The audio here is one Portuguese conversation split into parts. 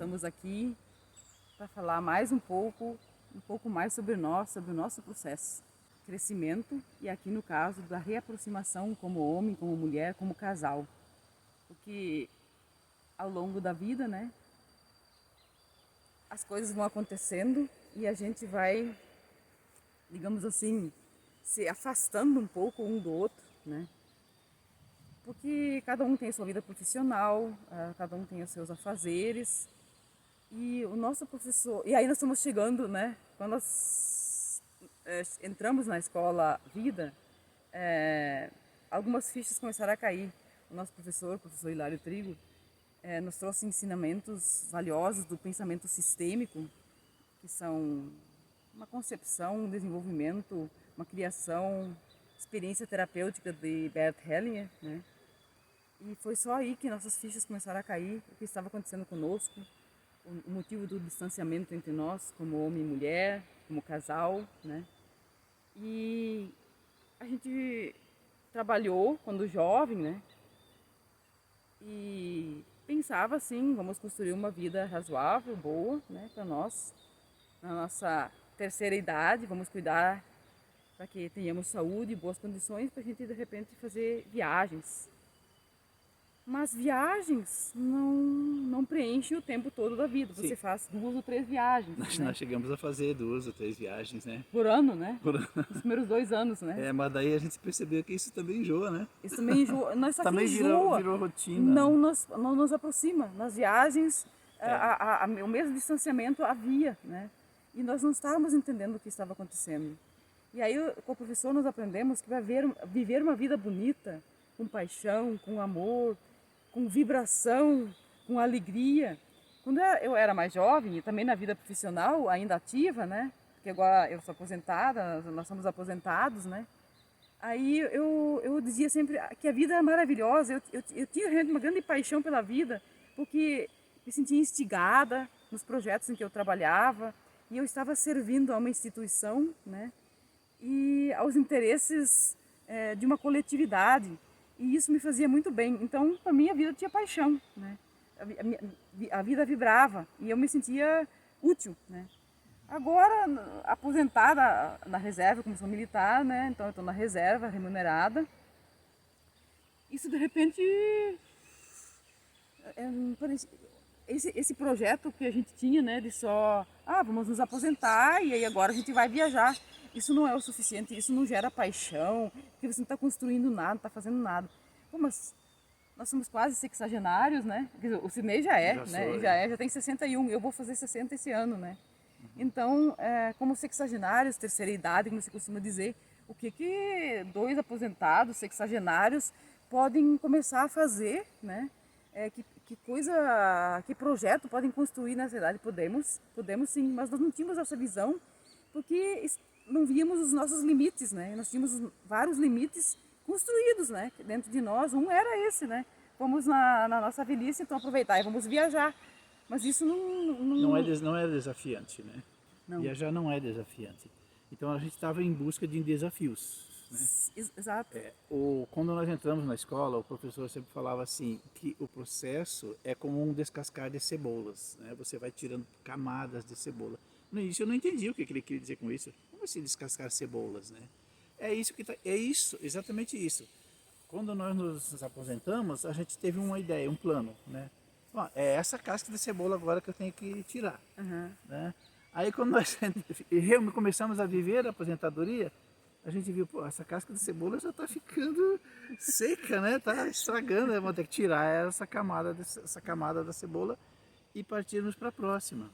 estamos aqui para falar mais um pouco mais sobre nós, sobre o nosso processo, crescimento e aqui no caso da reaproximação como homem, como mulher, como casal. Porque ao longo da vida, né, as coisas vão acontecendo e a gente vai, digamos assim, se afastando um pouco um do outro, né? Porque cada um tem a sua vida profissional, cada um tem os seus afazeres. E o nosso professor... E aí nós estamos chegando, né? Quando nós entramos na escola Vida, algumas fichas começaram a cair. O nosso professor, o professor Hilário Trigo, nos trouxe ensinamentos valiosos do pensamento sistêmico, que são uma concepção, um desenvolvimento, uma criação, experiência terapêutica de Bert Hellinger, né? E foi só aí que nossas fichas começaram a cair, o que estava acontecendo conosco, o motivo do distanciamento entre nós, como homem e mulher, como casal, né? E a gente trabalhou quando jovem, né? E pensava assim, vamos construir uma vida razoável, boa, né, para nós, na nossa terceira idade, vamos cuidar para que tenhamos saúde e boas condições para a gente de repente fazer viagens. Mas viagens não preenchem o tempo todo da vida. Você faz 2 ou 3 viagens. Nós chegamos a fazer 2 ou 3 viagens, né? Por ano, né? Por ano. Os primeiros 2 anos, né? Mas daí a gente percebeu que isso também enjoa, né? Isso também enjoa. Nós só também que enjoa. virou rotina. Não nos aproxima. Nas viagens, o mesmo distanciamento havia, né? E nós não estávamos entendendo o que estava acontecendo. E aí, com o professor, nós aprendemos que para viver uma vida bonita, com paixão, com amor, com vibração, com alegria. Quando eu era mais jovem, e também na vida profissional, ainda ativa, né? Porque agora eu sou aposentada, nós somos aposentados, né? Aí eu dizia sempre que a vida é maravilhosa, eu tinha realmente uma grande paixão pela vida, porque me sentia instigada nos projetos em que eu trabalhava, e eu estava servindo a uma instituição, né? E aos interesses de uma coletividade. E isso me fazia muito bem. Então, para mim, a vida tinha paixão, né? A vida vibrava e eu me sentia útil, né? Agora, aposentada na reserva, como sou militar, né? Então, eu estou na reserva, remunerada. Isso, de repente, esse projeto que a gente tinha, né? De só, vamos nos aposentar e aí agora a gente vai viajar. Isso não é o suficiente, isso não gera paixão, porque você não está construindo nada, não está fazendo nada. Pô, mas nós somos quase sexagenários, né? O Sidney já é, né? Já tem 61, eu vou fazer 60 esse ano, né? Então, como sexagenários, terceira idade, como se costuma dizer, o que 2 aposentados, sexagenários, podem começar a fazer, né? Que projeto podem construir nessa idade? Podemos sim, mas nós não tínhamos essa visão, porque não víamos os nossos limites, né? Nós tínhamos vários limites construídos, né? Dentro de nós, um era esse, né? Vamos na nossa velhice, então aproveitar e vamos viajar. Mas isso não é desafiante, né? Não. Viajar não é desafiante. Então a gente estava em busca de desafios, né? Exato. Quando nós entramos na escola, o professor sempre falava assim, que o processo é como um descascar de cebolas, né? Você vai tirando camadas de cebola. No início eu não entendi o que ele queria dizer com isso. Como assim descascar cebolas, né? Exatamente isso. Quando nós nos aposentamos, a gente teve uma ideia, um plano, né? Bom, é essa casca de cebola agora que eu tenho que tirar, né? Aí quando nós começamos a viver a aposentadoria, a gente viu, essa casca de cebola já está ficando seca, né? Está estragando, vamos ter que tirar essa camada da cebola e partirmos para a próxima.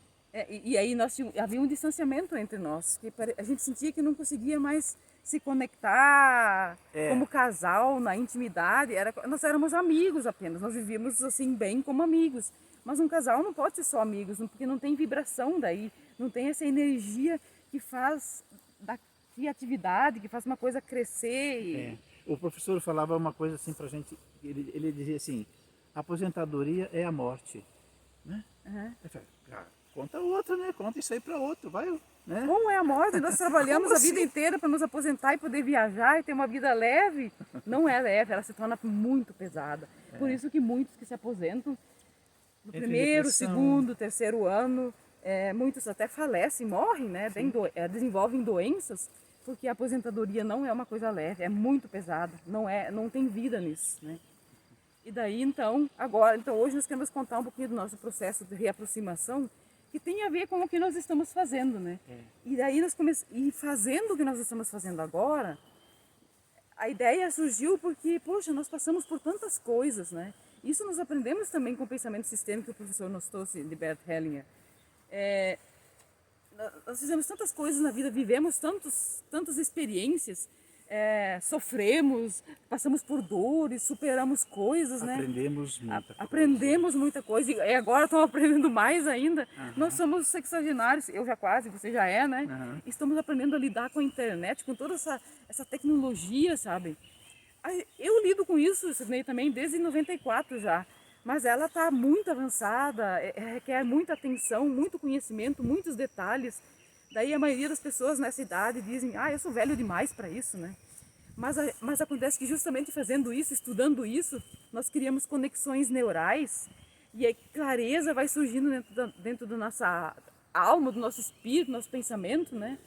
E aí havia um distanciamento entre nós, que a gente sentia que não conseguia mais se conectar como casal, na intimidade. Nós éramos amigos apenas, nós vivíamos assim bem como amigos. Mas um casal não pode ser só amigos, porque não tem vibração daí, não tem essa energia que faz da criatividade, que faz uma coisa crescer. O professor falava uma coisa assim pra gente, ele dizia assim, a aposentadoria é a morte, né? Eu falei, conta outra, né? Conta isso aí para outro, vai, né? Como é a morte? Nós trabalhamos a vida inteira para nos aposentar e poder viajar e ter uma vida leve. Não é leve, ela se torna muito pesada. Por isso que muitos que se aposentam no Entre primeiro, depressão. segundo, terceiro ano. Muitos até falecem, morrem, né? Desenvolvem doenças, porque a aposentadoria não é uma coisa leve, é muito pesada, não tem vida nisso, né? E daí então, hoje nós queremos contar um pouquinho do nosso processo de reaproximação, que tem a ver com o que nós estamos fazendo, né? E daí e fazendo o que nós estamos fazendo agora, a ideia surgiu porque, poxa, nós passamos por tantas coisas, né? Isso nós aprendemos também com o pensamento sistêmico que o professor nos trouxe, de Bert Hellinger. Nós fizemos tantas coisas na vida, vivemos tantas experiências, sofremos, passamos por dores, superamos coisas, né? Aprendemos muita coisa. E agora estamos aprendendo mais ainda. Nós somos sexagenários, eu já quase, você já é, né? Estamos aprendendo a lidar com a internet, com toda essa tecnologia, sabe? Eu lido com isso, Sidney, também desde 94 já. Mas ela está muito avançada, requer muita atenção, muito conhecimento, muitos detalhes. Daí a maioria das pessoas nessa idade dizem, eu sou velho demais para isso, né? Mas acontece que justamente fazendo isso, estudando isso, nós criamos conexões neurais e a clareza vai surgindo dentro da nossa alma, do nosso espírito, do nosso pensamento, né?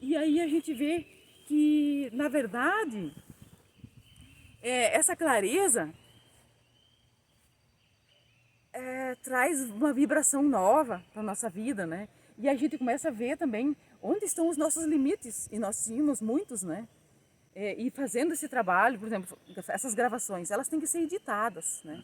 E aí a gente vê que, na verdade, essa clareza traz uma vibração nova para a nossa vida, né? E a gente começa a ver também onde estão os nossos limites, e nós tínhamos muitos, né? E fazendo esse trabalho, por exemplo, essas gravações, elas têm que ser editadas, né?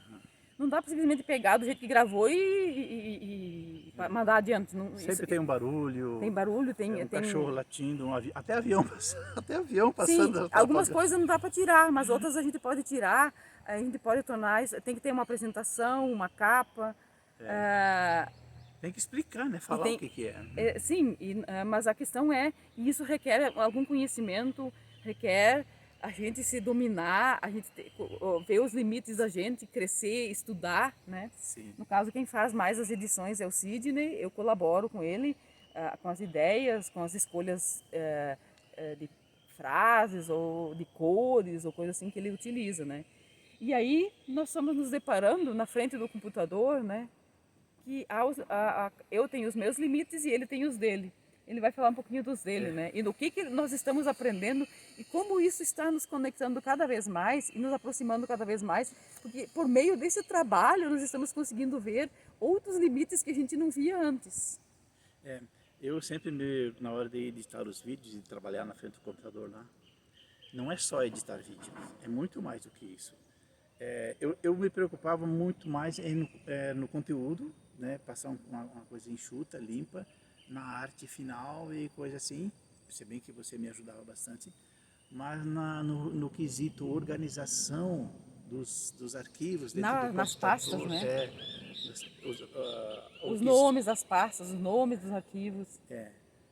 Não dá para simplesmente pegar do jeito que gravou e mandar adiante. Sempre tem um barulho. Tem barulho, tem um cachorro latindo, até avião passando. Sim, algumas coisas não dá para tirar, mas outras a gente pode tirar, a gente pode tornar, tem que ter uma apresentação, uma capa. Tem que explicar, né? Falar o que é. Sim, mas a questão e isso requer algum conhecimento, requer a gente se dominar, a gente ver os limites da gente, crescer, estudar, né? Sim. No caso, quem faz mais as edições é o Sidney, eu colaboro com ele, com as ideias, com as escolhas de frases ou de cores ou coisa assim que ele utiliza, né? E aí nós estamos nos deparando na frente do computador, né? Que eu tenho os meus limites e ele tem os dele. Ele vai falar um pouquinho dos dele, né? E do que nós estamos aprendendo e como isso está nos conectando cada vez mais e nos aproximando cada vez mais, porque por meio desse trabalho nós estamos conseguindo ver outros limites que a gente não via antes. Eu sempre, na hora de editar os vídeos e trabalhar na frente do computador lá, não é só editar vídeo, é muito mais do que isso. Eu me preocupava muito mais no conteúdo, né? Passar uma coisa enxuta, limpa, na arte final e coisa assim, se bem que você me ajudava bastante, mas no quesito organização dos arquivos dentro do nas pastas, né? Os nomes das pastas, os nomes dos arquivos.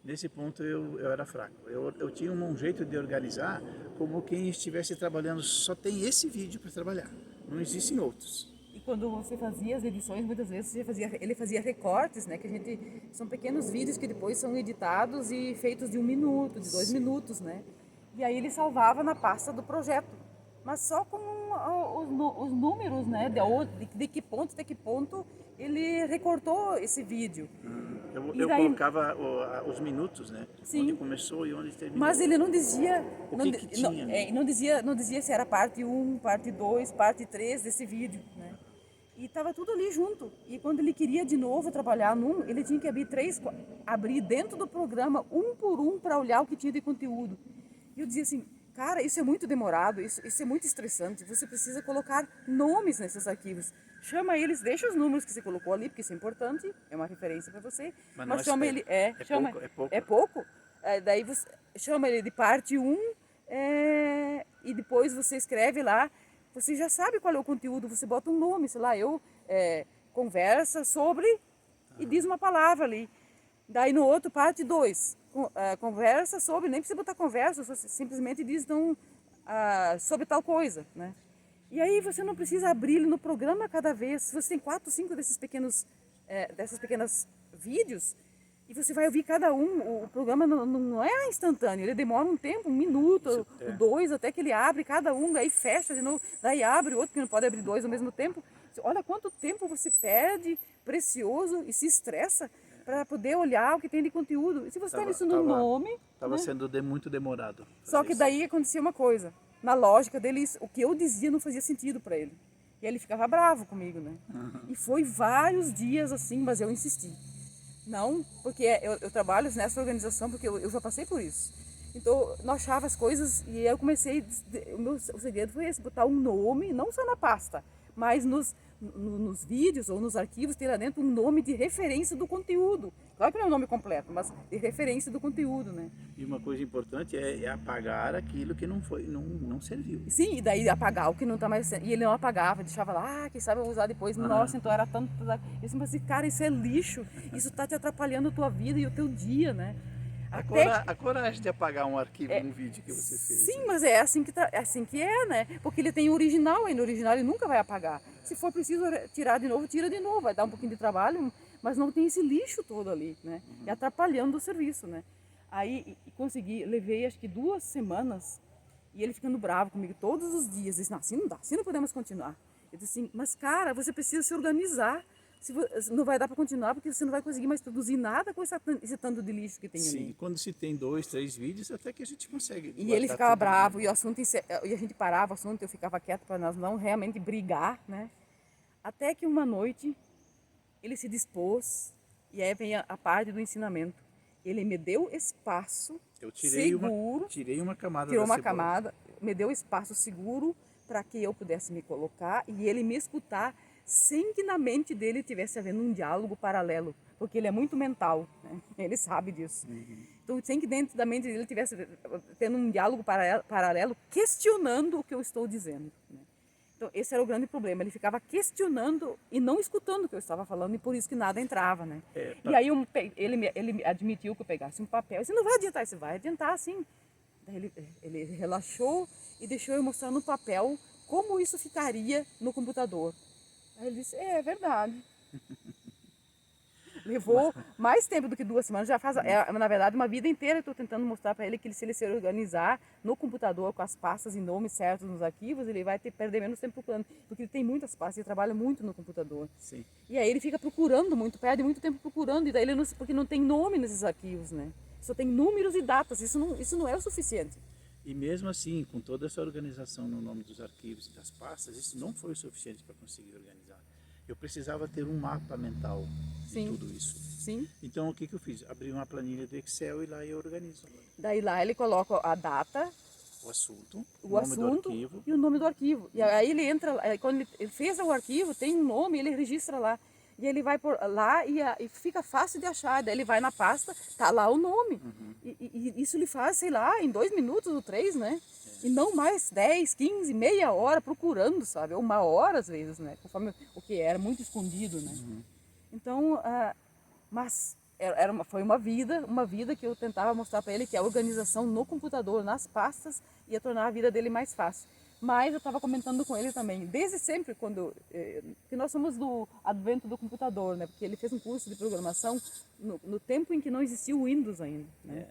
Nesse ponto eu era fraco. Eu tinha um jeito de organizar como quem estivesse trabalhando, só tem esse vídeo para trabalhar, não existem outros. E quando você fazia as edições, muitas vezes ele fazia recortes, né? São pequenos vídeos que depois são editados e feitos de 1 minuto, de 2 minutos, né? E aí ele salvava na pasta do projeto, mas só com os números, né? De que ponto até que ponto ele recortou esse vídeo. Eu colocava os minutos, né? Sim. Onde começou e onde terminou. Mas ele não dizia o que tinha, né? não dizia se era parte 1, parte 2, parte 3 desse vídeo, né? E estava tudo ali junto. E quando ele queria de novo trabalhar ele tinha que abrir dentro do programa um por um para olhar o que tinha de conteúdo. E eu dizia assim, cara, isso é muito demorado, isso é muito estressante, você precisa colocar nomes nesses arquivos. Chama eles, deixa os números que você colocou ali, porque isso é importante, é uma referência para você. Mas chama ele, é pouco. Daí você chama ele de parte 1 e depois você escreve lá. Você já sabe qual é o conteúdo, você bota um nome, sei lá, conversa sobre e diz uma palavra ali. Daí no outro, parte 2, conversa sobre, nem precisa botar conversa, você simplesmente diz sobre tal coisa, né? E aí você não precisa abrir ele no programa cada vez, se você tem 4, 5 dessas pequenas vídeos, e você vai ouvir cada um, o programa não é instantâneo, ele demora um tempo, 1 minuto, 2, até que ele abre cada um, daí fecha de novo, daí abre outro, que não pode abrir 2 ao mesmo tempo, olha quanto tempo você perde, precioso, e se estressa para poder olhar o que tem de conteúdo. E se você está isso no nome... Estava né? sendo muito demorado. Só que daí acontecia uma coisa. Na lógica dele, o que eu dizia não fazia sentido para ele. E ele ficava bravo comigo, né? E foi vários dias assim, mas eu insisti. Não, porque eu trabalho nessa organização porque eu já passei por isso. Então, eu achava as coisas e eu comecei... O segredo foi esse, botar um nome, não só na pasta, mas nos vídeos ou nos arquivos, ter lá dentro um nome de referência do conteúdo. Claro que não é o nome completo, mas de referência do conteúdo, né? E uma coisa importante é apagar aquilo que não serviu. Sim, e daí apagar o que não está mais... E ele não apagava, deixava lá, quem sabe eu vou usar depois. Nossa, então era tanto... Eu disse, mas cara, isso é lixo. Isso está te atrapalhando a tua vida e o teu dia, né? A coragem de apagar um arquivo, um vídeo que você fez. Sim, né? mas é assim que é, né? Porque ele tem o original, e no original ele nunca vai apagar. Se for preciso tirar de novo, tira de novo. Vai dar um pouquinho de trabalho, mas não tem esse lixo todo ali, né? E atrapalhando o serviço, né? Aí consegui, levei acho que 2 semanas e ele ficando bravo comigo todos os dias. Disse, não, assim não dá, assim não podemos continuar. Eu disse assim, mas cara, você precisa se organizar. Não vai dar para continuar porque você não vai conseguir mais produzir nada com esse tanto de lixo que tem ali. Sim, quando se tem 2, 3 vídeos, até que a gente consegue. E ele ficava bravo e o assunto e a gente parava o assunto, eu ficava quieto para nós não realmente brigar, né? Até que uma noite ele se dispôs e aí vem a parte do ensinamento. Ele me deu espaço seguro, tirei uma camada tirou da uma cebola. camada, me deu espaço seguro para que eu pudesse me colocar e ele me escutar sem que na mente dele tivesse havendo um diálogo paralelo, porque ele é muito mental, né? Ele sabe disso. Então, sem que dentro da mente dele tivesse tendo um diálogo paralelo, questionando o que eu estou dizendo, né? Então, esse era o grande problema. Ele ficava questionando e não escutando o que eu estava falando, e por isso que nada entrava, né? E aí ele admitiu que eu pegasse um papel. Eu disse, não vai adiantar, isso vai adiantar sim. Daí ele relaxou e deixou eu mostrar no papel como isso ficaria no computador. Aí ele disse, é verdade. Levou mais tempo do que 2 semanas, já faz, na verdade, uma vida inteira eu estou tentando mostrar para ele que se ele se organizar no computador com as pastas e nomes certos nos arquivos, ele vai perder menos tempo procurando, porque ele tem muitas pastas, ele trabalha muito no computador. Sim. E aí ele fica procurando muito, perde muito tempo procurando, e daí ele porque não tem nome nesses arquivos, né? Só tem números e datas, isso não é o suficiente. E mesmo assim, com toda essa organização no nome dos arquivos e das pastas, isso não foi o suficiente para conseguir organizar. Eu precisava ter um mapa mental de tudo isso. Sim. Então, o que eu fiz? Abri uma planilha do Excel e lá eu organizo. Daí lá ele coloca a data, o assunto, o nome do arquivo e o nome do arquivo. E aí ele entra, quando ele fez o arquivo, tem um nome, ele registra lá. E ele vai por lá e fica fácil de achar. Daí ele vai na pasta, tá lá o nome. E isso ele faz, sei lá, em 2 minutos ou 3, né? E não mais 10, 15, meia hora procurando, sabe? Ou 1 hora às vezes, né? Conforme o que era muito escondido, né? Então, mas foi uma vida que eu tentava mostrar para ele que a organização no computador, nas pastas, ia tornar a vida dele mais fácil. Mas eu estava comentando com ele também, desde sempre, que nós somos do advento do computador, né? Porque ele fez um curso de programação no tempo em que não existia o Windows ainda, né?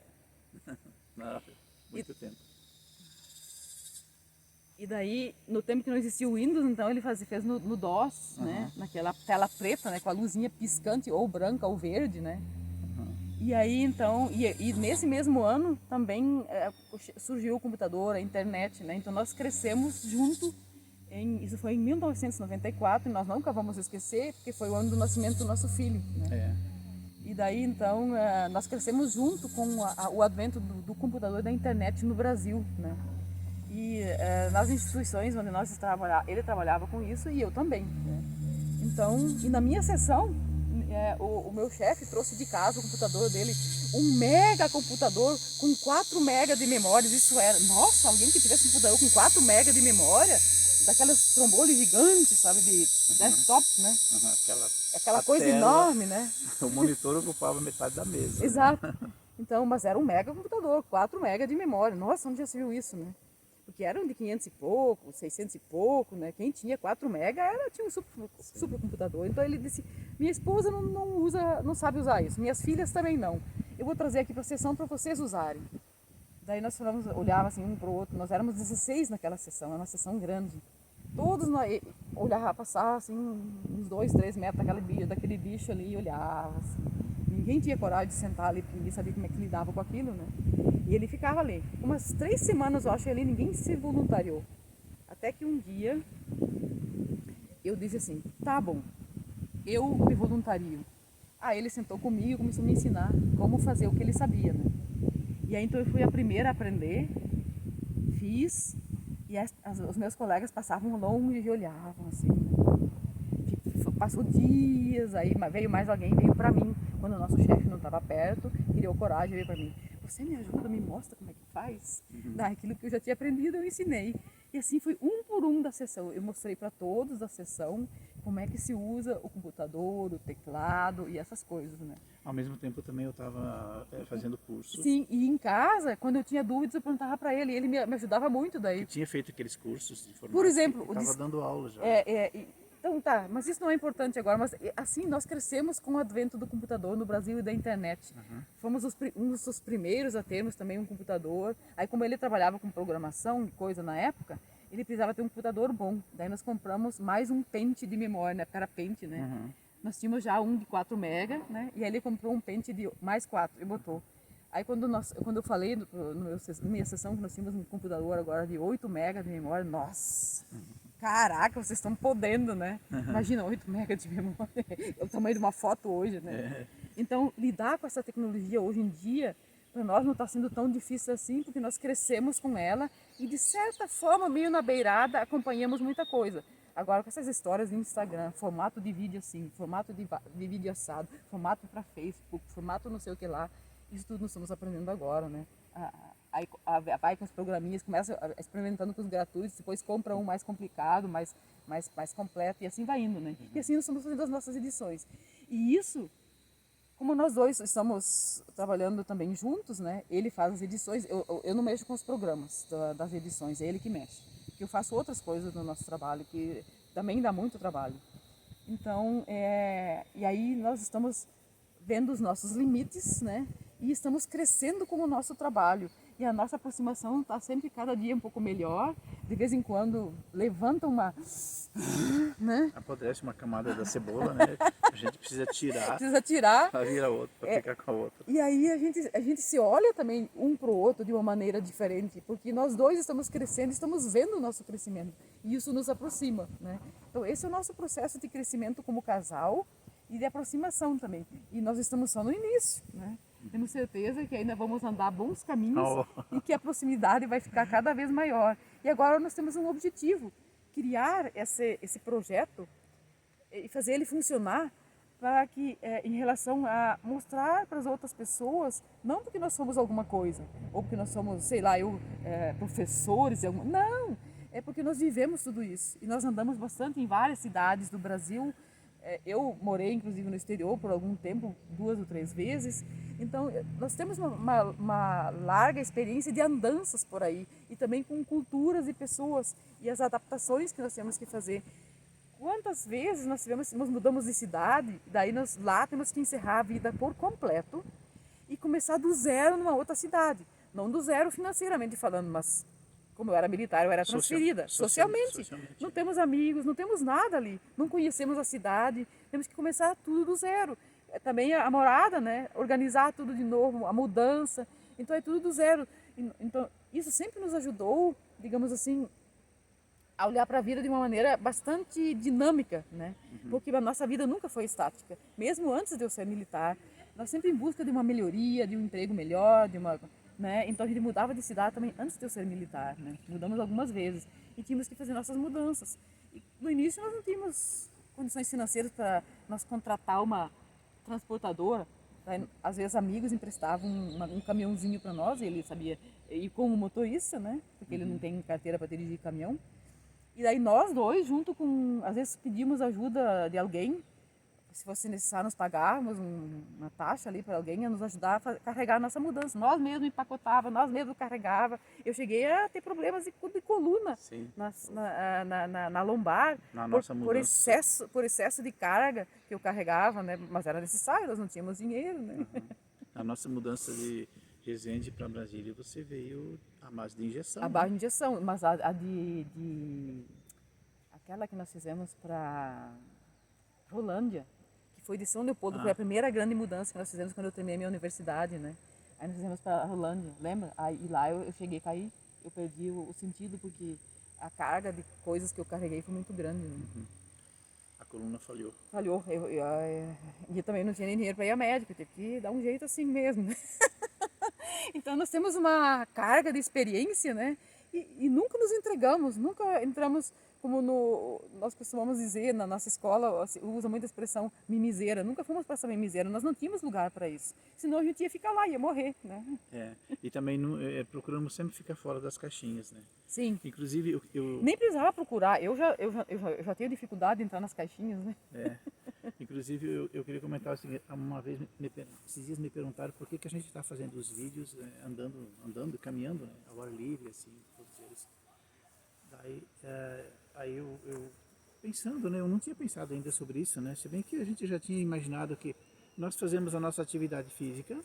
Muito tempo. E daí, no tempo que não existia o Windows, então ele fez no DOS, né? Naquela tela preta, né? Com a luzinha piscante, ou branca ou verde, né? E aí, então, e nesse mesmo ano também surgiu o computador, a internet, né? Então nós crescemos junto, isso foi em 1994, e nós nunca vamos esquecer, porque foi o ano do nascimento do nosso filho, né? E daí, então, nós crescemos junto com o advento do computador e da internet no Brasil, né? E nas instituições onde ele trabalhava com isso e eu também, né? Então, e na minha sessão, o meu chefe trouxe de casa o computador dele, um mega computador com 4 MB de memória. Isso era, nossa, alguém que tivesse um computador com 4 MB de memória, daquelas trombones gigantes, sabe, de desktop, né? Aquela coisa tela, enorme, né? O monitor ocupava metade da mesa. Exato. Né? Então, mas era um mega computador, 4 MB de memória. Nossa, onde já se viu isso, né? Porque eram de 500 e pouco, 600 e pouco, né? Quem tinha 4 MB tinha um super computador. Então ele disse, minha esposa não sabe usar isso, minhas filhas também não. Eu vou trazer aqui para a sessão para vocês usarem. Daí nós olhávamos assim um para o outro, nós éramos 16 naquela sessão, era uma sessão grande. Todos nós, olhava, passava assim uns 2, 3 metros daquele bicho ali e olhava assim. Ninguém tinha coragem de sentar ali, porque ninguém sabia como é que lidava com aquilo, né? E ele ficava ali. Umas 3 semanas, eu acho, ali ninguém se voluntariou. Até que um dia eu disse assim, tá bom, eu me voluntario. Aí ele sentou comigo e começou a me ensinar como fazer o que ele sabia, né? E aí então eu fui a primeira a aprender, fiz, e os meus colegas passavam longe e olhavam assim, né? Passou dias, aí veio mais alguém, veio pra mim, quando o nosso chefe não estava perto, criou coragem, veio pra mim. Você me ajuda, me mostra como é que faz? Daquilo que eu já tinha aprendido, eu ensinei. E assim foi um por um da sessão. Eu mostrei para todos da sessão como é que se usa o computador, o teclado e essas coisas, né? Ao mesmo tempo também eu estava fazendo curso. Sim, e em casa, quando eu tinha dúvidas, eu perguntava para ele. Ele me ajudava muito daí. Eu tinha feito aqueles cursos de informática. Por exemplo, estava dando aula já. Então tá, mas isso não é importante agora, mas assim nós crescemos com o advento do computador no Brasil e da internet. Fomos um dos primeiros a termos também um computador. Aí como ele trabalhava com programação e coisa na época, ele precisava ter um computador bom. Daí nós compramos mais um pente de memória, na época era pente, né? Nós tínhamos já um de 4 mega, né? E aí ele comprou um pente de mais 4 e botou. Aí quando eu falei na minha sessão que nós tínhamos um computador agora de 8 mega de memória, nossa! Caraca, vocês estão podendo, né? Imagina, 8 mega de memória, é o tamanho de uma foto hoje, né? Então, lidar com essa tecnologia hoje em dia, para nós não está sendo tão difícil assim, porque nós crescemos com ela e, de certa forma, meio na beirada, acompanhamos muita coisa. Agora, com essas histórias de Instagram, formato de vídeo assim, formato de vídeo assado, formato para Facebook, formato não sei o que lá, isso tudo nós estamos aprendendo agora, né? Aí vai com os programinhas, começa experimentando com os gratuitos, depois compra um mais complicado, mais completo, e assim vai indo, né? E assim nós estamos fazendo as nossas edições. E isso, como nós dois estamos trabalhando também juntos, né? Ele faz as edições, eu não mexo com os programas das edições, é ele que mexe. Porque eu faço outras coisas no nosso trabalho, que também dá muito trabalho. Então, e aí nós estamos vendo os nossos limites, né? E estamos crescendo com o nosso trabalho. E a nossa aproximação está sempre cada dia um pouco melhor. De vez em quando levanta uma... né? Apodrece uma camada da cebola, né? A gente precisa tirar. Precisa tirar. Para virar outra, para ficar com a outra. E aí a gente se olha também um para o outro de uma maneira diferente. Porque nós dois estamos crescendo, estamos vendo o nosso crescimento. E isso nos aproxima, né? Então esse é o nosso processo de crescimento como casal e de aproximação também. E nós estamos só no início, né? Temos certeza que ainda vamos andar bons caminhos e que a proximidade vai ficar cada vez maior. E agora nós temos um objetivo, criar esse projeto e fazer ele funcionar para que, em relação a mostrar para as outras pessoas, não porque nós somos alguma coisa, ou porque nós somos, sei lá, professores, não, é porque nós vivemos tudo isso. E nós andamos bastante em várias cidades do Brasil. Eu morei, inclusive, no exterior por algum tempo, 2 ou 3 vezes. Então, nós temos uma larga experiência de andanças por aí. E também com culturas e pessoas. E as adaptações que nós temos que fazer. Quantas vezes nós mudamos de cidade, daí nós lá temos que encerrar a vida por completo e começar do zero numa outra cidade. Não do zero financeiramente falando, mas... Como eu era militar, eu era transferida socialmente. Não temos amigos, não temos nada ali. Não conhecemos a cidade, temos que começar tudo do zero. Também a morada, né? Organizar tudo de novo, a mudança. Então é tudo do zero. Então isso sempre nos ajudou, digamos assim, a olhar para a vida de uma maneira bastante dinâmica, né? Porque a nossa vida nunca foi estática. Mesmo antes de eu ser militar, nós sempre em busca de uma melhoria, de um emprego melhor, né? Então a gente mudava de cidade também antes de eu ser militar, né? Mudamos algumas vezes e tínhamos que fazer nossas mudanças. E no início nós não tínhamos condições financeiras para nós contratar uma transportadora. Às vezes amigos emprestavam um caminhãozinho para nós, e ele sabia ir como motorista, né? Porque ele não tem carteira para dirigir caminhão. E daí nós dois, junto com, às vezes pedimos ajuda de alguém, se fosse necessário nós pagávamos uma taxa ali para alguém a nos ajudar a carregar a nossa mudança. Nós mesmos empacotava, nós mesmos carregava. Eu cheguei a ter problemas de coluna na lombar por excesso de carga que eu carregava, né? Mas era necessário, nós não tínhamos dinheiro, né? A nossa mudança de Resende para Brasília, você veio à base de injeção. A base de injeção, mas aquela que nós fizemos para Rolândia, que foi de São Leopoldo, foi a primeira grande mudança que nós fizemos quando eu terminei minha universidade, né? Aí nós fizemos para Rolândia, lembra? Aí e lá eu cheguei a cair, eu perdi o sentido porque a carga de coisas que eu carreguei foi muito grande. Né? A coluna falhou. Falhou. Eu também não tinha nem dinheiro para ir a médico, eu tive que dar um jeito assim mesmo. Né? Então nós temos uma carga de experiência, né? E nunca nos entregamos, nunca entramos como nós costumamos dizer na nossa escola, usa muita expressão mimiseira, nunca fomos para essa mimiseira, nós não tínhamos lugar para isso, senão a gente ia ficar lá, ia morrer, né? E também procuramos sempre ficar fora das caixinhas, né? Sim. Inclusive eu... Nem precisava procurar, eu já tenho dificuldade de entrar nas caixinhas, né? Inclusive eu queria comentar o seguinte, uma vez esses dias me perguntaram por que a gente está fazendo os vídeos andando, caminhando, né, ao ar livre, assim, todos eles. Daí, aí eu pensando, né, eu não tinha pensado ainda sobre isso, né, se bem que a gente já tinha imaginado que nós fazemos a nossa atividade física,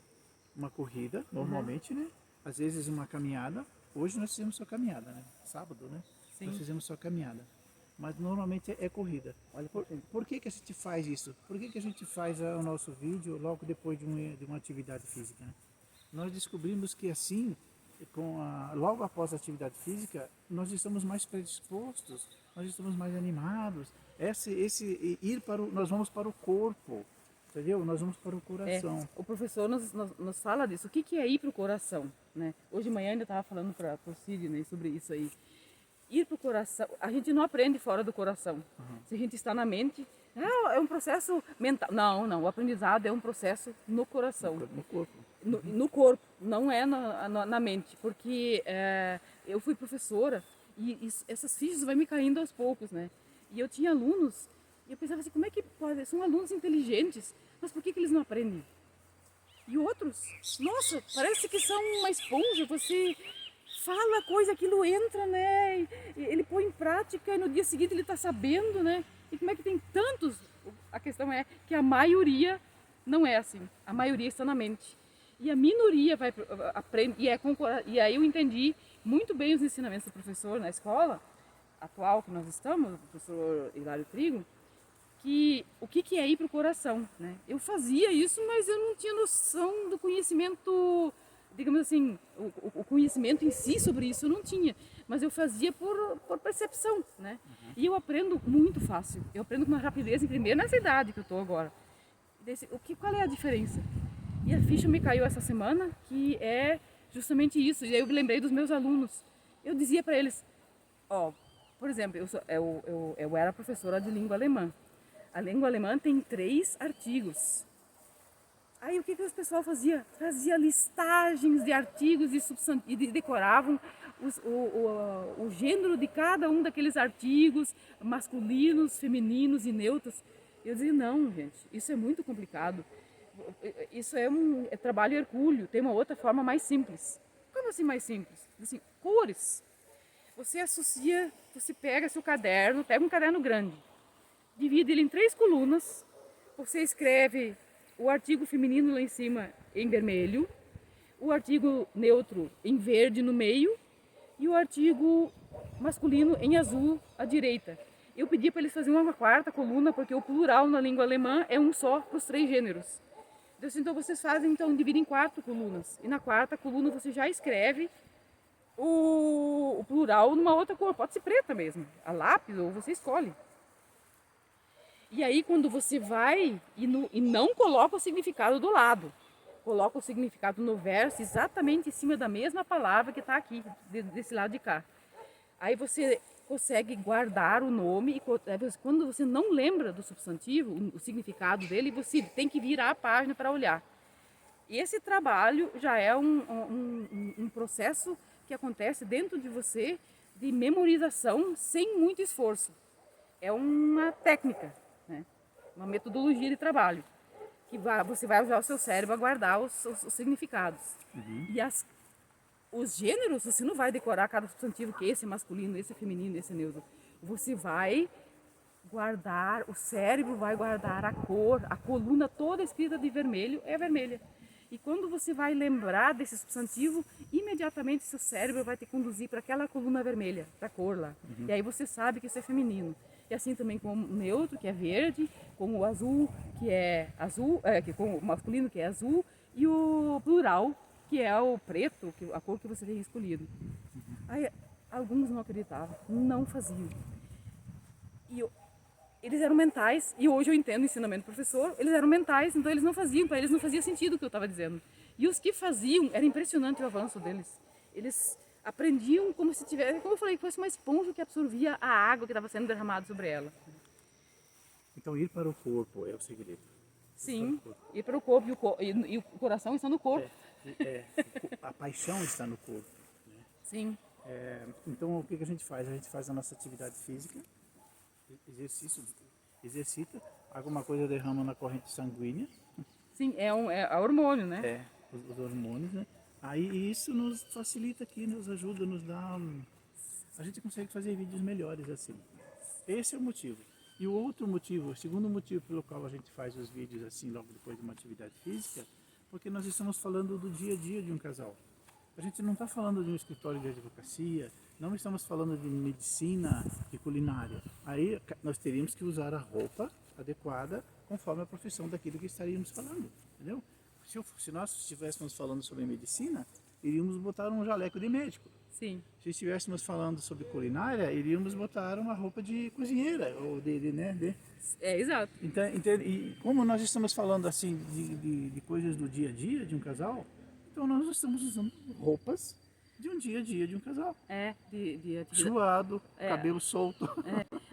uma corrida, normalmente, né, às vezes uma caminhada. Hoje nós fizemos só caminhada, né, sábado, né, Sim. Nós fizemos só caminhada. Mas normalmente é corrida. Olha, por que a gente faz isso? Por que a gente faz o nosso vídeo logo depois de uma atividade física? Né? Nós descobrimos que assim, logo após a atividade física, nós estamos mais predispostos, nós estamos mais animados. Nós vamos para o corpo, entendeu? Nós vamos para o coração. O professor nos fala disso. O que é ir para o coração? Né? Hoje de manhã ainda estava falando para o Sidney sobre isso aí. Ir para o coração, a gente não aprende fora do coração. Se a gente está na mente, é um processo mental. Não, o aprendizado é um processo no coração. No corpo. No corpo, não é na mente. Porque eu fui professora e essas fichas vão me caindo aos poucos, né? E eu tinha alunos, e eu pensava assim, como é que pode? São alunos inteligentes, mas por que eles não aprendem? E outros, nossa, parece que são uma esponja, você... fala coisa, aquilo entra, né? Ele põe em prática e no dia seguinte ele está sabendo, né? E como é que tem tantos? A questão é que a maioria não é assim. A maioria está na mente. E a minoria vai aprender. E aí eu entendi muito bem os ensinamentos do professor na escola atual que nós estamos, o professor Hilário Trigo, que o que é ir para o coração, né? Eu fazia isso, mas eu não tinha noção do conhecimento, digamos assim, o conhecimento em si sobre isso eu não tinha, mas eu fazia por percepção, né? E eu aprendo muito fácil, eu aprendo com uma rapidez, primeiro nessa idade que eu estou agora. Qual é a diferença? E a ficha me caiu essa semana, que é justamente isso, e aí eu me lembrei dos meus alunos. Eu dizia para eles, por exemplo, eu era professora de língua alemã. A língua alemã tem 3 artigos. Aí o que o pessoal fazia? Fazia listagens de artigos e decoravam o gênero de cada um daqueles artigos, masculinos, femininos e neutros. Eu dizia, não, gente, isso é muito complicado. Isso é trabalho hercúleo, tem uma outra forma mais simples. Como assim mais simples? Assim, cores. Você associa, você pega seu caderno, pega um caderno grande, divide ele em 3 colunas, você escreve o artigo feminino lá em cima em vermelho, o artigo neutro em verde no meio e o artigo masculino em azul à direita. Eu pedi para eles fazerem uma 4ª coluna, porque o plural na língua alemã é um só para os 3 gêneros. Então vocês dividem em 4 colunas. E na 4ª coluna você já escreve o plural numa outra cor, pode ser preta mesmo, a lápis, ou você escolhe. E aí quando você vai e não coloca o significado do lado, coloca o significado no verso exatamente em cima da mesma palavra que está aqui, desse lado de cá. Aí você consegue guardar o nome e quando você não lembra do substantivo, o significado dele, você tem que virar a página para olhar. E esse trabalho já é um processo que acontece dentro de você de memorização sem muito esforço. É uma técnica, né? Uma metodologia de trabalho, que você vai usar o seu cérebro a guardar os significados. E os gêneros, você não vai decorar cada substantivo, que esse é masculino, esse é feminino, esse é neutro. Você vai guardar, o cérebro vai guardar a cor, a coluna toda escrita de vermelho é vermelha. E quando você vai lembrar desse substantivo, imediatamente seu cérebro vai te conduzir para aquela coluna vermelha, para a cor lá. E aí você sabe que isso é feminino. e assim também com o neutro, que é verde, com o azul, com o masculino, que é azul, e o plural, que é o preto, a cor que você tem escolhido. Aí alguns não acreditavam, não faziam. Eles eram mentais, e hoje eu entendo o ensinamento do professor, eles eram mentais, então eles não faziam, para eles não fazia sentido o que eu estava dizendo. E os que faziam, era impressionante o avanço deles. Eles aprendiam como se tivesse, como eu falei, que fosse uma esponja que absorvia a água que estava sendo derramada sobre ela. Então ir para o corpo é o segredo. Sim, ir para o corpo, e o coração está no corpo. A paixão está no corpo. Né? Sim. Então o que a gente faz? A gente faz a nossa atividade física, exercita, alguma coisa derrama na corrente sanguínea. Sim, é hormônio, né? Os hormônios, né? Aí isso nos facilita aqui, nos ajuda, nos dá... A gente consegue fazer vídeos melhores assim. Esse é o motivo. E o outro motivo, o segundo motivo pelo qual a gente faz os vídeos assim logo depois de uma atividade física, porque nós estamos falando do dia a dia de um casal. A gente não está falando de um escritório de advocacia, não estamos falando de medicina e culinária. Aí nós teríamos que usar a roupa adequada conforme a profissão daquilo que estaríamos falando, entendeu? Se nós estivéssemos falando sobre medicina, iríamos botar um jaleco de médico. Sim. Se estivéssemos falando sobre culinária, iríamos botar uma roupa de cozinheira ou Exato. Então, e como nós estamos falando assim de coisas do dia a dia de um casal, então nós estamos usando roupas de um dia a dia de um casal. De atividade. Suado, cabelo solto.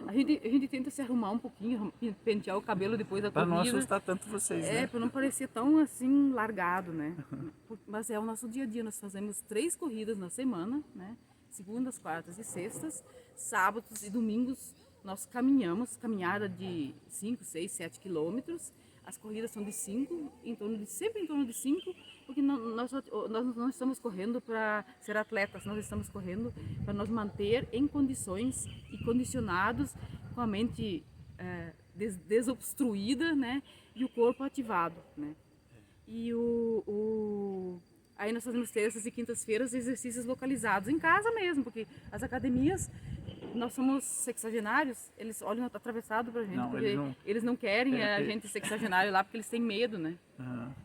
A gente tenta se arrumar um pouquinho, pentear o cabelo depois da corrida. Para não assustar tanto vocês, né? Para não parecer tão assim largado, né? Mas é o nosso dia a dia. Nós fazemos 3 corridas na semana, né? Segundas, quartas e sextas. Sábados e domingos nós caminhamos, caminhada de 5, 6, 7 quilômetros. As corridas são de 5, sempre em torno de 5, porque nós não estamos correndo para ser atletas, nós estamos correndo para nos manter em condições e condicionados, com a mente desobstruída, né, e o corpo ativado, né. E aí nós fazemos terças e quintas-feiras exercícios localizados em casa mesmo, porque as academias, nós somos sexagenários, eles olham atravessado pra gente, porque eles não querem a gente sexagenário lá, porque eles têm medo, né?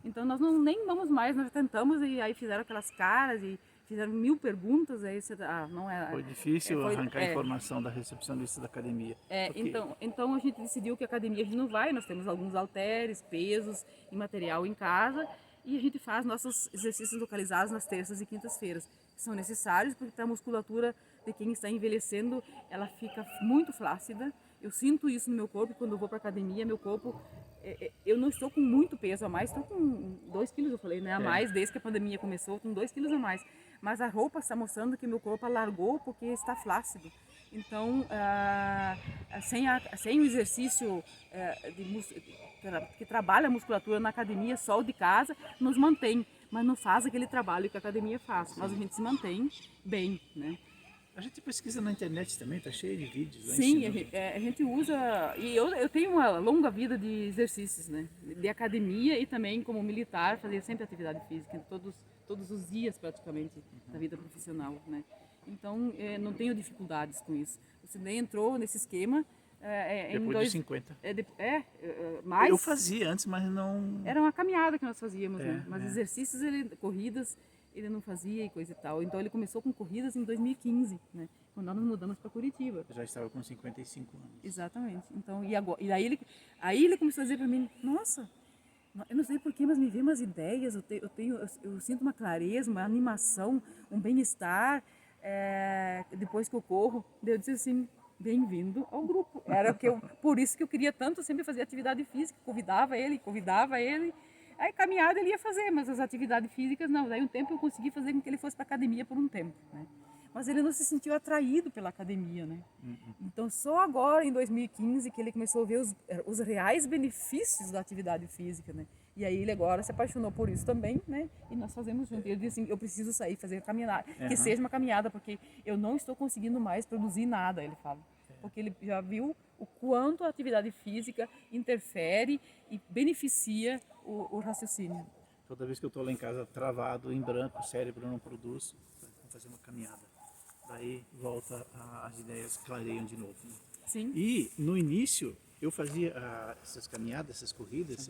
Então nós nem vamos mais, nós tentamos e aí fizeram aquelas caras e fizeram 1000 perguntas, aí não é... Foi difícil arrancar informação da recepcionista da academia. Então a gente decidiu que a academia a gente não vai, nós temos alguns halteres, pesos e material em casa, e a gente faz nossos exercícios localizados nas terças e quintas-feiras, que são necessários porque para a musculatura de quem está envelhecendo, ela fica muito flácida. Eu sinto isso no meu corpo, quando eu vou para a academia, meu corpo, eu não estou com muito peso a mais, estou com 2 quilos, eu falei, né, a mais, desde que a pandemia começou, com 2 quilos a mais. Mas a roupa está mostrando que meu corpo alargou porque está flácido. Então, sem o exercício que trabalha a musculatura na academia, só o de casa, nos mantém, mas não faz aquele trabalho que a academia faz. Mas a gente se mantém bem, né? A gente pesquisa na internet também, tá cheio de vídeos. Sim, a gente usa, e eu tenho uma longa vida de exercícios, né? De academia e também como militar, fazia sempre atividade física, todos os dias praticamente da vida profissional, né? Então, não tenho dificuldades com isso. Você nem entrou nesse esquema. Depois de 50. Mais. Eu fazia antes, mas não... Era uma caminhada que nós fazíamos, né? Mas exercícios, corridas, ele não fazia e coisa e tal. Então ele começou com corridas em 2015, né? Quando nós nos mudamos para Curitiba. Eu já estava com 55 anos. Exatamente. Então, e aí ele começou a dizer para mim, nossa, eu não sei porquê, mas me vem umas ideias, eu sinto uma clareza, uma animação, um bem-estar, depois que eu corro. Eu disse assim, bem-vindo ao grupo. Por isso que eu queria tanto sempre fazer atividade física, convidava ele. Aí caminhada ele ia fazer, mas as atividades físicas não. Daí um tempo eu consegui fazer com que ele fosse para academia por um tempo, né? Mas ele não se sentiu atraído pela academia, né? Então só agora em 2015 que ele começou a ver os reais benefícios da atividade física, né? E aí ele agora se apaixonou por isso também, né? E nós fazemos junto. Ele disse assim, eu preciso sair, fazer uma caminhada, que seja uma caminhada, porque eu não estou conseguindo mais produzir nada, ele fala. Porque ele já viu o quanto a atividade física interfere e beneficia o raciocínio. Toda vez que eu estou lá em casa travado, em branco, o cérebro não produz, vou fazer uma caminhada. Daí volta, as ideias clareiam de novo. Né? Sim. E no início eu fazia essas caminhadas, essas corridas,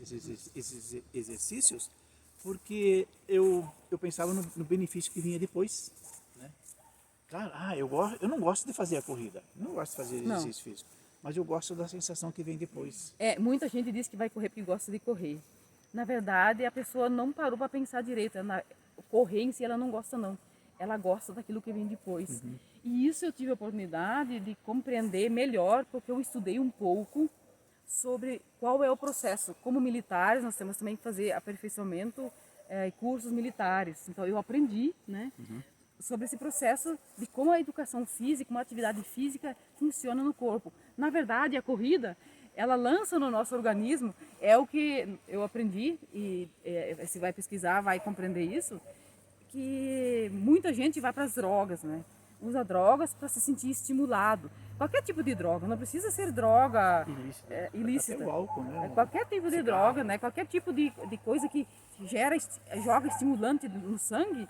esses exercícios, porque eu pensava no benefício que vinha depois, né? Claro, eu não gosto de fazer a corrida, não gosto de fazer Não. exercício físico, mas eu gosto da sensação que vem depois. Muita gente diz que vai correr porque gosta de correr. Na verdade, a pessoa não parou para pensar direito. Correr em si ela não gosta não. Ela gosta daquilo que vem depois. E isso eu tive a oportunidade de compreender melhor, porque eu estudei um pouco sobre qual é o processo. Como militares, nós temos também que fazer aperfeiçoamento e cursos militares. Então eu aprendi, né, sobre esse processo de como a educação física, como a atividade física funciona no corpo. Na verdade, a corrida, ela lança no nosso organismo, é o que eu aprendi, e se vai pesquisar, vai compreender isso, que muita gente vai para as drogas, né? Usa drogas para se sentir estimulado. Qualquer tipo de droga, não precisa ser droga ilícita. Até o álcool, né? Qualquer tipo de droga, né? Qualquer tipo de coisa que joga estimulante no sangue.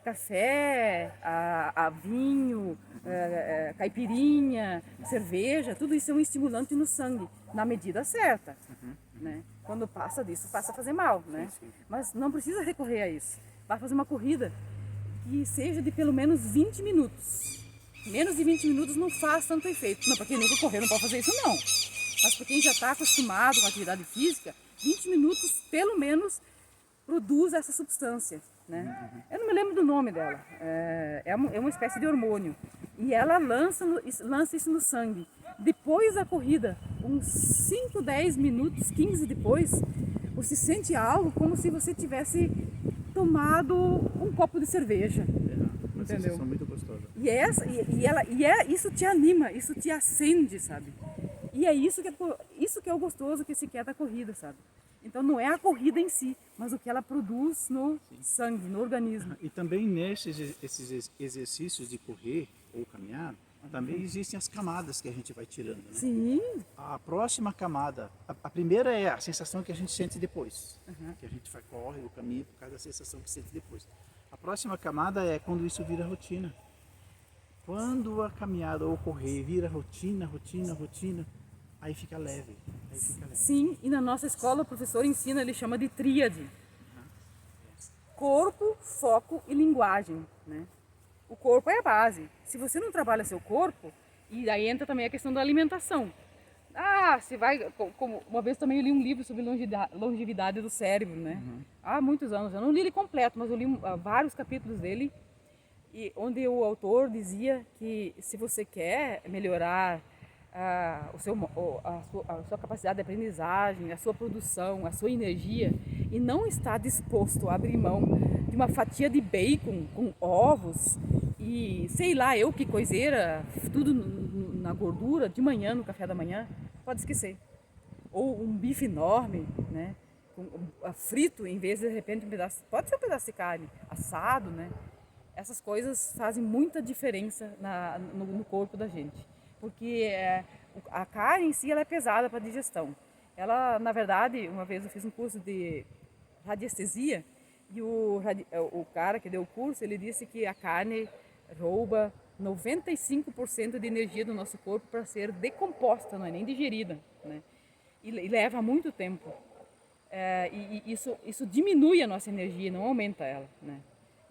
Café, a vinho, caipirinha, cerveja, tudo isso é um estimulante no sangue, na medida certa. Né? Quando passa disso, passa a fazer mal, né? Sim. Mas não precisa recorrer a isso. Vai fazer uma corrida que seja de pelo menos 20 minutos. Menos de 20 minutos não faz tanto efeito. Não, para quem nunca correu não pode fazer isso não. Mas para quem já está acostumado com a atividade física, 20 minutos pelo menos produz essa substância. Né? Eu não me lembro do nome dela. É uma espécie de hormônio. E ela lança isso no sangue. Depois da corrida, uns 5, 10 minutos, 15 depois, você sente algo como se você tivesse tomado um copo de cerveja. Uma sensação muito gostosa. Isso te anima, isso te acende, sabe? E é isso que é o gostoso que se quer da corrida, sabe? Então não é a corrida em si, mas o que ela produz no sangue, no organismo. E também esses exercícios de correr ou caminhar, também existem as camadas que a gente vai tirando, né? Sim. A próxima camada, a primeira é a sensação que a gente sente depois, que a gente corre o caminho por causa da sensação que sente depois. A próxima camada é quando isso vira rotina. Quando a caminhada ou correr vira rotina, aí fica leve. Sim, e na nossa escola o professor ensina, ele chama de tríade. Corpo, foco e linguagem, né? O corpo é a base. Se você não trabalha seu corpo, e aí entra também a questão da alimentação. Você vai... Uma vez também eu li um livro sobre longevidade do cérebro, né? Há muitos anos. Eu não li ele completo, mas eu li vários capítulos dele, onde o autor dizia que se você quer melhorar a sua capacidade de aprendizagem, a sua produção, a sua energia, e não está disposto a abrir mão de uma fatia de bacon com ovos e sei lá eu que coiseira, tudo na gordura de manhã, no café da manhã, pode esquecer. Ou um bife enorme, né? Frito em vez de repente um pedaço, pode ser um pedaço de carne, assado, né? Essas coisas fazem muita diferença no corpo da gente. Porque a carne em si ela é pesada para digestão. Ela, na verdade, uma vez eu fiz um curso de radiestesia e o cara que deu o curso, ele disse que a carne rouba 95% de energia do nosso corpo para ser decomposta, não é nem digerida, né? E leva muito tempo. Isso diminui a nossa energia, não aumenta ela, né?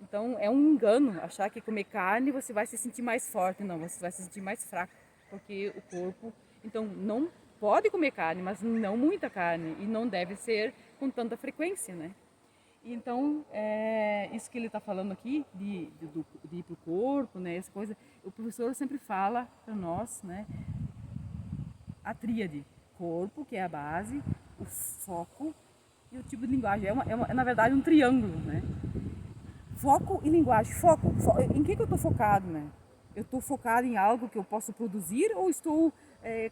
Então é um engano achar que comer carne você vai se sentir mais forte. Não, você vai se sentir mais fraco, porque o corpo... Então não pode comer carne, mas não muita carne, e não deve ser com tanta frequência, né? Então, isso que ele está falando aqui, de ir para o corpo, né, essa coisa, o professor sempre fala para nós, né, a tríade, corpo, que é a base, o foco e o tipo de linguagem. É na verdade um triângulo, né? Foco e linguagem. Em que eu estou focado, né? Eu estou focado em algo que eu posso produzir ou estou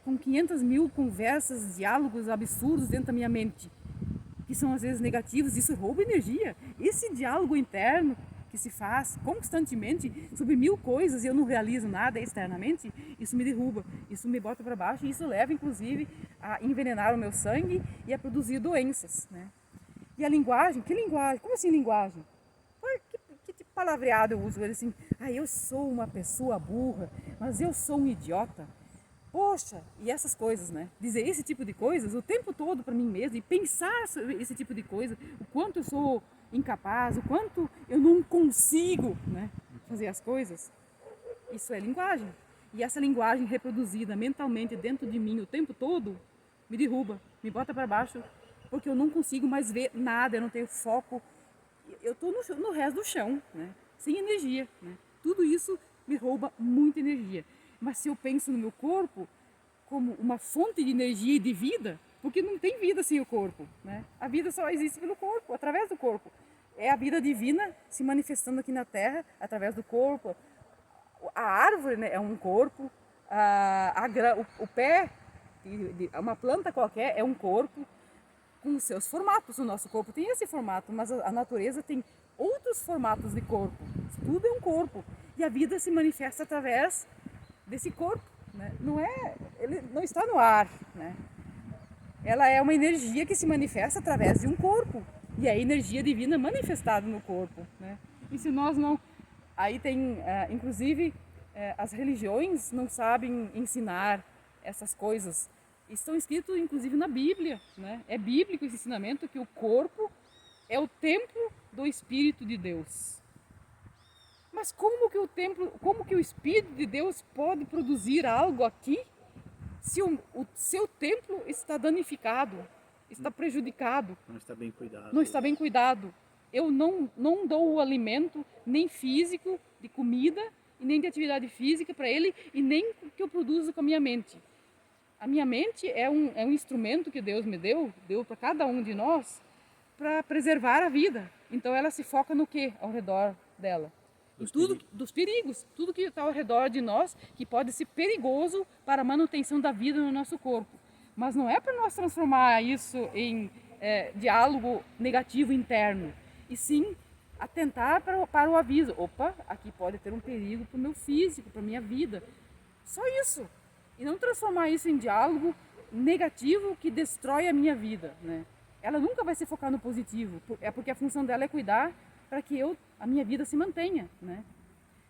com 500 mil conversas, diálogos absurdos dentro da minha mente, que são às vezes negativos? Isso rouba energia. Esse diálogo interno que se faz constantemente sobre 1000 coisas e eu não realizo nada externamente, isso me derruba, isso me bota para baixo e isso leva inclusive a envenenar o meu sangue e a produzir doenças, né? E a linguagem? Que linguagem? Como assim linguagem? Que palavreado eu uso? Ele assim, eu sou uma pessoa burra, mas eu sou um idiota. poxa, e essas coisas, né? Dizer esse tipo de coisas o tempo todo para mim mesmo e pensar sobre esse tipo de coisa, o quanto eu sou incapaz, o quanto eu não consigo, né, fazer as coisas. Isso é linguagem. E essa linguagem reproduzida mentalmente dentro de mim o tempo todo me derruba, me bota para baixo, porque eu não consigo mais ver nada, eu não tenho foco. Eu estou no resto do chão, né? Sem energia, né? Tudo isso me rouba muita energia. Mas se eu penso no meu corpo como uma fonte de energia e de vida, porque não tem vida sem o corpo, né? A vida só existe pelo corpo, através do corpo. É a vida divina se manifestando aqui na Terra através do corpo. A árvore, né, é um corpo, o pé de uma planta qualquer é um corpo com os seus formatos. O nosso corpo tem esse formato, mas a natureza tem outros formatos de corpo. Tudo é um corpo e a vida se manifesta através desse corpo, né? Ele não está no ar, né? Ela é uma energia que se manifesta através de um corpo e é a energia divina manifestada no corpo, né? E se nós não... Aí tem, inclusive, as religiões não sabem ensinar essas coisas. Estão escritos, inclusive, na Bíblia, né? É bíblico esse ensinamento que o corpo é o templo do Espírito de Deus. Mas como que o Espírito de Deus pode produzir algo aqui se o seu templo está danificado, está prejudicado? Não está bem cuidado. Não está bem cuidado. Eu não dou o alimento nem físico, de comida, e nem de atividade física para ele, e nem que eu produzo com a minha mente. A minha mente é um instrumento que Deus me deu para cada um de nós, para preservar a vida. Então ela se foca no que ao redor dela? Dos perigos, tudo que está ao redor de nós, que pode ser perigoso para a manutenção da vida no nosso corpo. Mas não é para nós transformar isso em diálogo negativo interno, e sim atentar para o aviso. Opa, aqui pode ter um perigo para o meu físico, para a minha vida. Só isso. E não transformar isso em diálogo negativo que destrói a minha vida, né? Ela nunca vai se focar no positivo, porque a função dela é cuidar para que a minha vida se mantenha, né?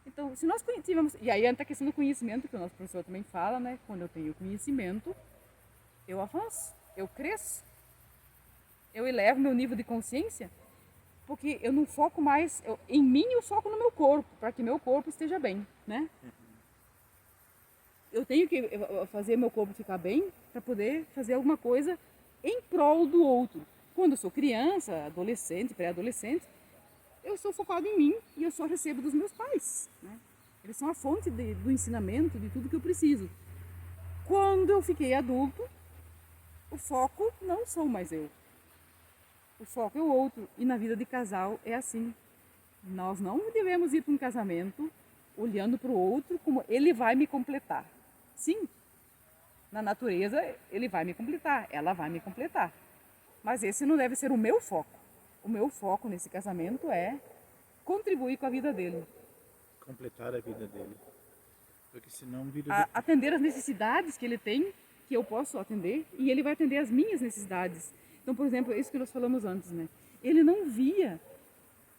Então, se nós tivermos... E aí entra a questão do conhecimento, que o nosso professor também fala, né? Quando eu tenho conhecimento, eu avanço, eu cresço, eu elevo meu nível de consciência, porque eu não foco mais em mim, eu foco no meu corpo, para que meu corpo esteja bem, né? Eu tenho que fazer meu corpo ficar bem para poder fazer alguma coisa em prol do outro. Quando eu sou criança, adolescente, pré-adolescente, eu sou focado em mim e eu só recebo dos meus pais, né? Eles são a fonte do ensinamento, de tudo que eu preciso. Quando eu fiquei adulto, o foco não sou mais eu. O foco é o outro. E na vida de casal é assim. Nós não devemos ir para um casamento olhando para o outro como ele vai me completar. Sim, na natureza ele vai me completar, ela vai me completar. Mas esse não deve ser o meu foco. O meu foco nesse casamento é contribuir com a vida dele. Completar a vida dele. Porque senão vira... Atender as necessidades que ele tem, que eu posso atender, e ele vai atender as minhas necessidades. Então, por exemplo, isso que nós falamos antes, né? Ele não via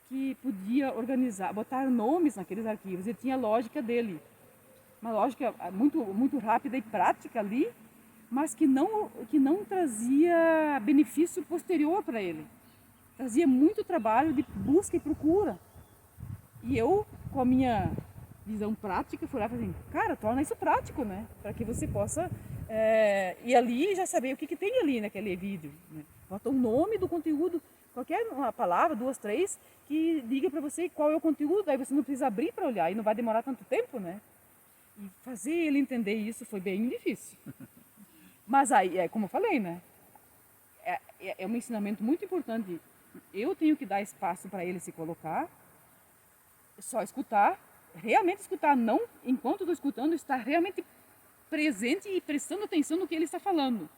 que podia organizar, botar nomes naqueles arquivos. Ele tinha a lógica dele. Uma lógica muito rápida e prática ali, mas que não trazia benefício posterior para ele. Trazia muito trabalho de busca e procura. E eu, com a minha visão prática, fui lá e falei assim, cara, torna isso prático, né? Para que você possa ir ali e já saber o que tem ali naquele vídeo, né? Bota o nome do conteúdo, qualquer uma palavra, 2, 3, que diga para você qual é o conteúdo, aí você não precisa abrir para olhar e não vai demorar tanto tempo, né? E fazer ele entender isso foi bem difícil. Mas aí, como eu falei, né? É um ensinamento muito importante. Eu tenho que dar espaço para ele se colocar, só escutar, realmente escutar, não enquanto estou escutando, estar realmente presente e prestando atenção no que ele está falando.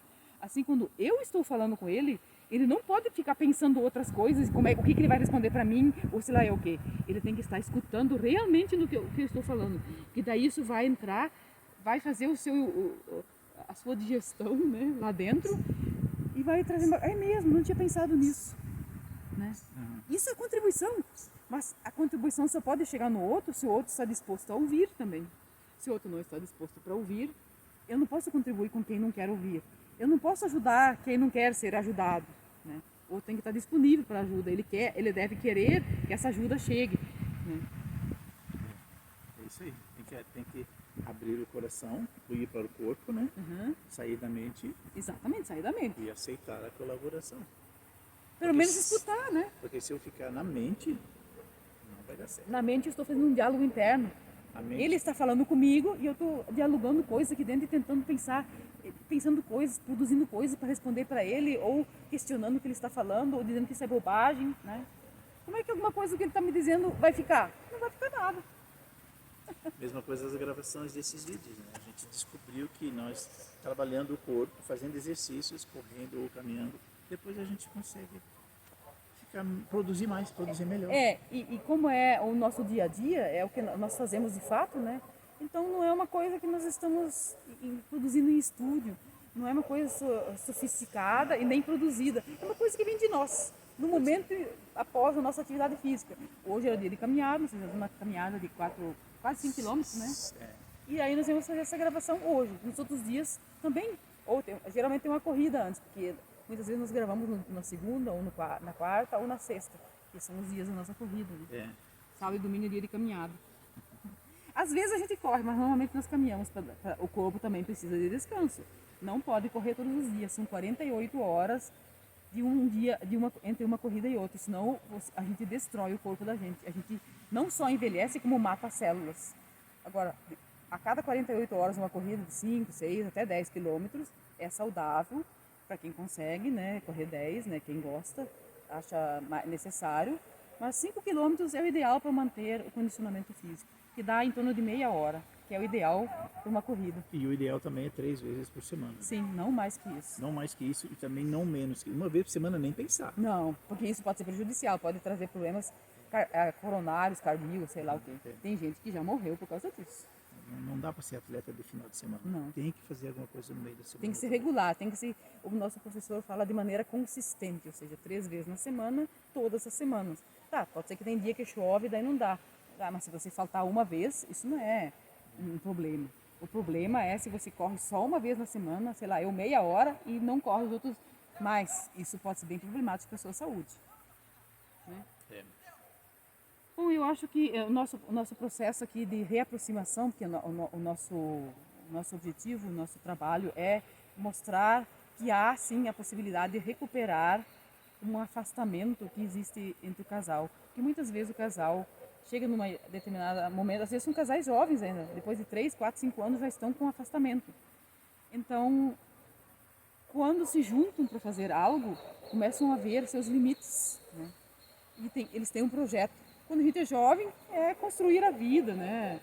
Assim, quando eu estou falando com ele, ele não pode ficar pensando outras coisas, o que ele vai responder para mim, ou sei lá o quê. Ele tem que estar escutando realmente no que eu estou falando. E daí isso vai entrar, vai fazer a sua digestão, né, lá dentro, e vai trazer... É mesmo, não tinha pensado nisso, né? Isso é contribuição, mas a contribuição só pode chegar no outro se o outro está disposto a ouvir também. Se o outro não está disposto para ouvir, Eu não posso contribuir com quem não quer ouvir. Eu não posso ajudar quem não quer ser ajudado, né? Ou tem que estar disponível para ajuda. Ele deve querer que essa ajuda chegue, né? É isso aí. Tem que abrir o coração, ir para o corpo, né? Sair da mente. Exatamente, sair da mente. E aceitar a colaboração. Pelo menos escutar, né? Porque se eu ficar na mente, não vai dar certo. Na mente eu estou fazendo um diálogo interno. Ele está falando comigo e eu estou dialogando coisas aqui dentro e tentando pensando coisas, produzindo coisas para responder para ele, ou questionando o que ele está falando, ou dizendo que isso é bobagem, né? Como é que alguma coisa que ele está me dizendo vai ficar? Não vai ficar nada. Mesma coisa as gravações desses vídeos, né? A gente descobriu que nós, trabalhando o corpo, fazendo exercícios, correndo ou caminhando, depois a gente consegue produzir mais, produzir melhor. E como é o nosso dia a dia, é o que nós fazemos de fato, né? Então não é uma coisa que nós estamos produzindo em estúdio, não é uma coisa sofisticada e nem produzida, é uma coisa que vem de nós, no momento após a nossa atividade física. Hoje é o dia de caminhada, nós fizemos uma caminhada de quase 5 quilômetros, né? E aí nós vamos fazer essa gravação hoje. Nos outros dias também, geralmente tem uma corrida antes, porque muitas vezes nós gravamos na segunda, ou na quarta, ou na sexta, que são os dias da nossa corrida, né? Sábado e domingo é dia de caminhada. Às vezes a gente corre, mas normalmente nós caminhamos. O corpo também precisa de descanso. Não pode correr todos os dias. São 48 horas de um dia, entre uma corrida e outra. Senão a gente destrói o corpo da gente. A gente não só envelhece, como mata as células. Agora, a cada 48 horas uma corrida de 5, 6, até 10 quilômetros é saudável para quem consegue, né, correr 10, né, quem gosta, acha necessário. Mas 5 quilômetros é o ideal para manter o condicionamento físico, que dá em torno de meia hora, que é o ideal para uma corrida. E o ideal também é 3 vezes por semana. Sim, não mais que isso. Não mais que isso e também não menos que uma vez por semana, nem pensar. Não, porque isso pode ser prejudicial, pode trazer problemas coronários, cardíacos, sei lá o quê. Tem gente que já morreu por causa disso. Não dá para ser atleta de final de semana. Não. Tem que fazer alguma coisa no meio da semana. Tem que ser regular, tem que ser. O nosso professor fala de maneira consistente, ou seja, 3 vezes na semana, todas as semanas. Tá, pode ser que tem dia que chove, daí não dá. Mas se você faltar uma vez, isso não é um problema. O problema é se você corre só uma vez na semana, sei lá, meia hora e não corre os outros mais. Isso pode ser bem problemático para a sua saúde. Né? Bom, eu acho que o nosso processo aqui de reaproximação, porque o nosso objetivo, o nosso trabalho é mostrar que há sim a possibilidade de recuperar um afastamento que existe entre o casal. Porque muitas vezes o casal chega numa determinada momento, às vezes são casais jovens ainda, depois de 3, 4, 5 anos já estão com afastamento. Então, quando se juntam para fazer algo, começam a ver seus limites, né? E eles têm um projeto. Quando a gente é jovem, é construir a vida, né?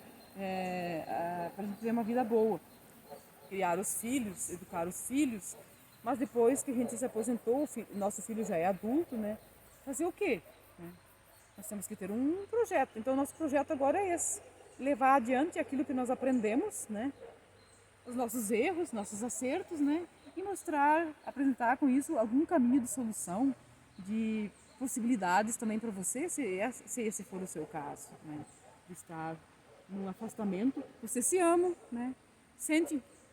Para a gente ter uma vida boa. Criar os filhos, educar os filhos. Mas depois que a gente se aposentou, nosso filho já é adulto, né? Fazer o quê? Nós temos que ter um projeto. Então, o nosso projeto agora é esse. Levar adiante aquilo que nós aprendemos, né? Os nossos erros, nossos acertos, né? E apresentar com isso algum caminho de solução, de possibilidades também para você, se esse for o seu caso, né? De estar num afastamento. Vocês se amam, né?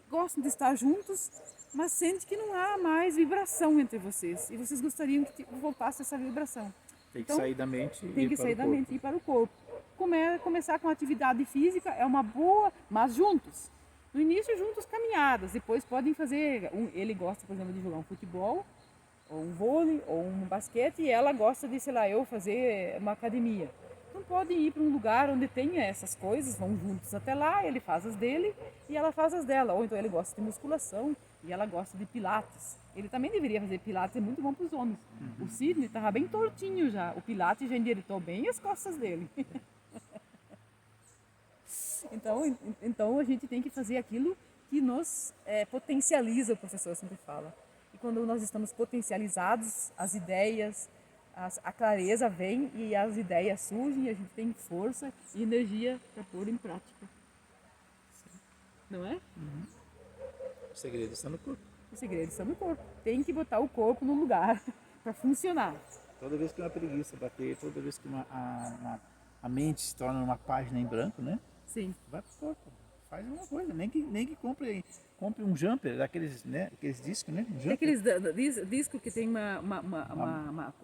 Gostam de estar juntos, mas sente que não há mais vibração entre vocês. E vocês gostariam que voltasse essa vibração. Tem que sair da mente e ir para o corpo. Começar com atividade física é uma boa, mas juntos. No início, juntos caminhadas. Depois podem fazer. Ele gosta, por exemplo, de jogar um futebol, ou um vôlei, ou um basquete, e ela gosta de, sei lá, fazer uma academia. Então podem ir para um lugar onde tenha essas coisas, vão juntos até lá, ele faz as dele e ela faz as dela. Ou então ele gosta de musculação e ela gosta de pilates. Ele também deveria fazer pilates, é muito bom para os homens. O Sidney estava bem tortinho já, o pilates já endireitou bem as costas dele. Então a gente tem que fazer aquilo que nos potencializa, o professor sempre fala. E quando nós estamos potencializados, as ideias, a clareza vem e as ideias surgem e a gente tem força e energia para pôr em prática. Sim. Não é? O segredo está no corpo. O segredo está no corpo. Tem que botar o corpo no lugar para funcionar. Toda vez que uma preguiça bater, toda vez que a mente se torna uma página em branco, né? Sim. Vai para o corpo. faz alguma coisa, nem que compre um jumper, daqueles, né, aqueles discos, né? Um Tem jumper, aqueles discos que tem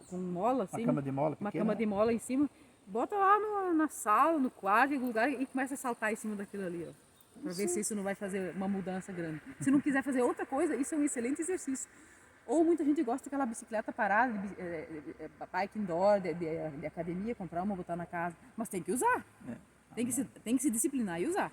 com mola, assim. uma cama de mola Uma pequena. cama de mola em cima. Bota lá na sala, no quarto, em algum lugar e começa a saltar em cima daquilo ali, ó. Pra ver se isso não vai fazer uma mudança grande. Se não quiser fazer outra coisa, isso é um excelente exercício. Ou muita gente gosta daquela bicicleta parada, bike indoor, de academia, comprar uma, botar na casa. Mas tem que usar. Tem que se disciplinar e usar.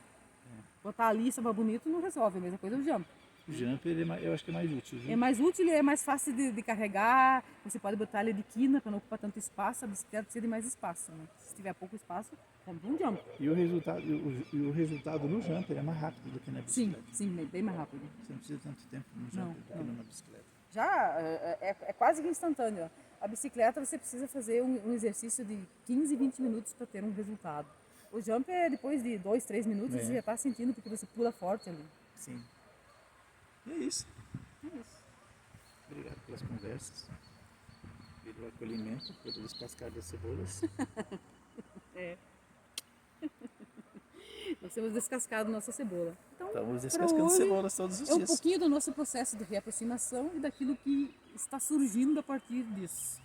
Botar ali, estava bonito, não resolve. A mesma coisa do jump. O jumper, eu acho que é mais útil, viu? É mais útil, é mais fácil de carregar. Você pode botar ele de quina para não ocupar tanto espaço. A bicicleta precisa de mais espaço, né? Se tiver pouco espaço, compra um jump. E o resultado no jumper é mais rápido do que na Sim, bicicleta. bem mais rápido. Você não precisa de tanto tempo no jumper do que numa bicicleta. Já é quase que instantâneo. A bicicleta você precisa fazer um exercício de 15, 20 minutos para ter um resultado. O jump é depois de 2, 3 minutos você já está sentindo porque você pula forte ali. Sim. E é isso. Obrigado pelas conversas, pelo acolhimento, pelo descascar das cebolas. Nós temos descascado nossa cebola. Então, Estamos descascando cebolas todos os dias. dias. É um pouquinho do nosso processo de reaproximação e daquilo que está surgindo a partir disso.